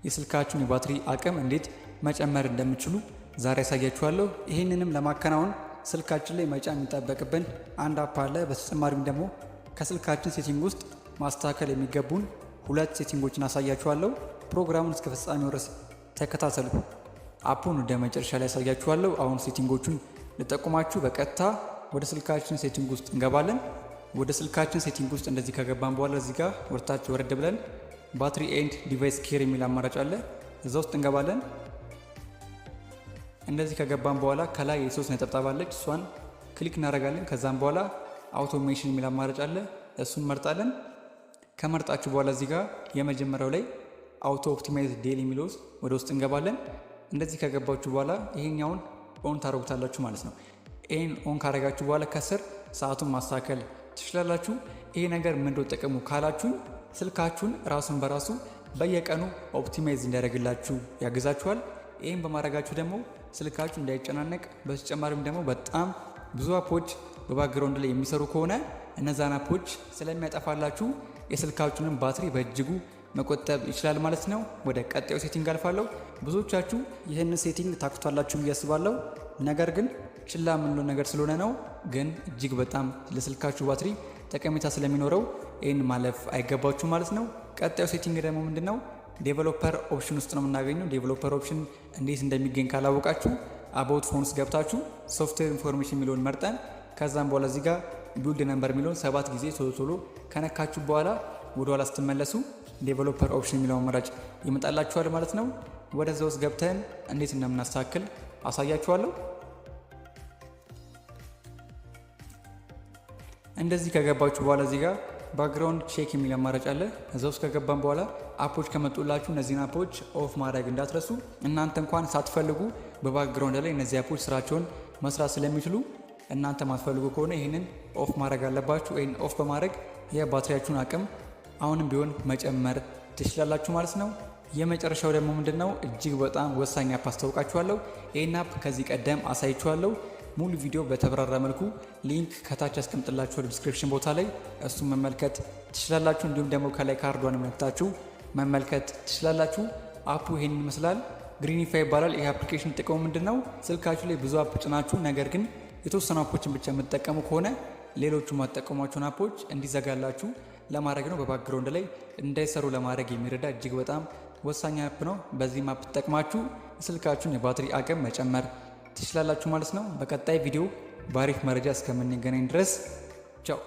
የስልካችሁን የባትሪ አቅም እንዴት መጨመር እንደምትችሉ ዛሬ ያሳያችኋለሁ። ይህንንም ለማከናወን ስልካችን ላይ መጫን የሚጠበቅብን አንድ አፕ አለ። በተጨማሪም ደግሞ ከስልካችን ሴቲንግ ውስጥ ማስተካከል የሚገቡን ሁለት ሴቲንጎችን አሳያችኋለሁ። ፕሮግራሙን እስከ ፍጻሜው ድረስ ተከታተሉ። አፑን ወደ መጨረሻ ላይ ያሳያችኋለሁ። አሁን ሴቲንጎቹን ልጠቁማችሁ። በቀጥታ ወደ ስልካችን ሴቲንግ ውስጥ እንገባለን። ወደ ስልካችን ሴቲንግ ውስጥ እንደዚህ ከገባን በኋላ እዚህ ጋር ወርታች ወረድ ብለን ባትሪ ኤንድ ዲቫይስ ኬር የሚል አማራጭ አለ። እዛ ውስጥ እንገባለን። እንደዚህ ከገባን በኋላ ከላይ የሶስት ነጠብጣብ አለች፣ እሷን ክሊክ እናደርጋለን። ከዛም በኋላ አውቶሜሽን የሚል አማራጭ አለ፣ እሱን መርጣለን። ከመርጣችሁ በኋላ እዚህ ጋር የመጀመሪያው ላይ አውቶ ኦፕቲማይዝ ዴሊ የሚለው ወደ ውስጥ እንገባለን። እንደዚህ ከገባችሁ በኋላ ይሄኛውን ኦን ታደርጉታላችሁ ማለት ነው። ይሄን ኦን ካደረጋችሁ በኋላ ከስር ሰዓቱን ማስተካከል ትችላላችሁ። ይሄ ነገር ምንድነው ጥቅሙ ካላችሁ ስልካችሁን ራሱን በራሱ በየቀኑ ኦፕቲማይዝ እንዲያደርግላችሁ ያግዛችኋል። ይህም በማድረጋችሁ ደግሞ ስልካችሁ እንዳይጨናነቅ፣ በተጨማሪም ደግሞ በጣም ብዙ አፖች በባክግራውንድ ላይ የሚሰሩ ከሆነ እነዛን አፖች ስለሚያጠፋላችሁ የስልካችሁንም ባትሪ በእጅጉ መቆጠብ ይችላል ማለት ነው። ወደ ቀጣዩ ሴቲንግ አልፋለሁ። ብዙዎቻችሁ ይህንን ሴቲንግ ታክቷላችሁ ብዬ አስባለሁ። ነገር ግን ችላ የምንለው ነገር ስለሆነ ነው። ግን እጅግ በጣም ለስልካችሁ ባትሪ ጠቀሜታ ስለሚኖረው ይህን ማለፍ አይገባችሁ ማለት ነው። ቀጣዩ ሴቲንግ ደግሞ ምንድነው? ዴቨሎፐር ኦፕሽን ውስጥ ነው የምናገኘው። ዴቨሎፐር ኦፕሽን እንዴት እንደሚገኝ ካላወቃችሁ አባውት ፎንስ ገብታችሁ ሶፍትዌር ኢንፎርሜሽን የሚለውን መርጠን ከዛም በኋላ እዚህ ጋር ቢልድ ነምበር የሚለውን 7 ጊዜ ቶሎ ከነካችሁ በኋላ ወደ ኋላ ስትመለሱ ዴቨሎፐር ኦፕሽን የሚለው አማራጭ ይመጣላችኋል ማለት ነው። ወደዛ ውስጥ ገብተን እንዴት እንደምናስተካክል አሳያችኋለሁ። እንደዚህ ከገባችሁ በኋላ እዚህ ጋር ባክግራውንድ ቼክ የሚል አማራጭ አለ። እዛ ውስጥ ከገባን በኋላ አፖች ከመጡላችሁ እነዚህን አፖች ኦፍ ማድረግ እንዳትረሱ። እናንተ እንኳን ሳትፈልጉ በባክግራውንድ ላይ እነዚህ አፖች ስራቸውን መስራት ስለሚችሉ እናንተ ማትፈልጉ ከሆነ ይህንን ኦፍ ማድረግ አለባችሁ። ይህን ኦፍ በማድረግ የባትሪያችሁን አቅም አሁንም ቢሆን መጨመር ትችላላችሁ ማለት ነው። የመጨረሻው ደግሞ ምንድነው? እጅግ በጣም ወሳኝ አፕ አስታውቃችኋለሁ። ይህን አፕ ከዚህ ቀደም አሳይችኋለሁ። ሙሉ ቪዲዮ በተብራራ መልኩ ሊንክ ከታች አስቀምጥላችኋለሁ ዲስክሪፕሽን ቦታ ላይ፣ እሱን መመልከት ትችላላችሁ። እንዲሁም ደግሞ ከላይ ካርዷን መክታችሁ መመልከት ትችላላችሁ። አፑ ይሄን ይመስላል። ግሪኒፋይ ይባላል። ይሄ አፕሊኬሽን ጥቅሙ ምንድነው? ስልካችሁ ላይ ብዙ አፕ ጭናችሁ ነገር ግን የተወሰኑ አፖችን ብቻ የምትጠቀሙ ከሆነ ሌሎቹ ማጠቀሟቸውን አፖች እንዲዘጋላችሁ ለማድረግ ነው። በባክግራውንድ ላይ እንዳይሰሩ ለማድረግ የሚረዳ እጅግ በጣም ወሳኝ አፕ ነው። በዚህ አፕ ተጠቅማችሁ ስልካችሁን የባትሪ አቅም መጨመር ትችላላችሁ ማለት ነው። በቀጣይ ቪዲዮ በአሪፍ መረጃ እስከምንገናኝ ድረስ ቻው።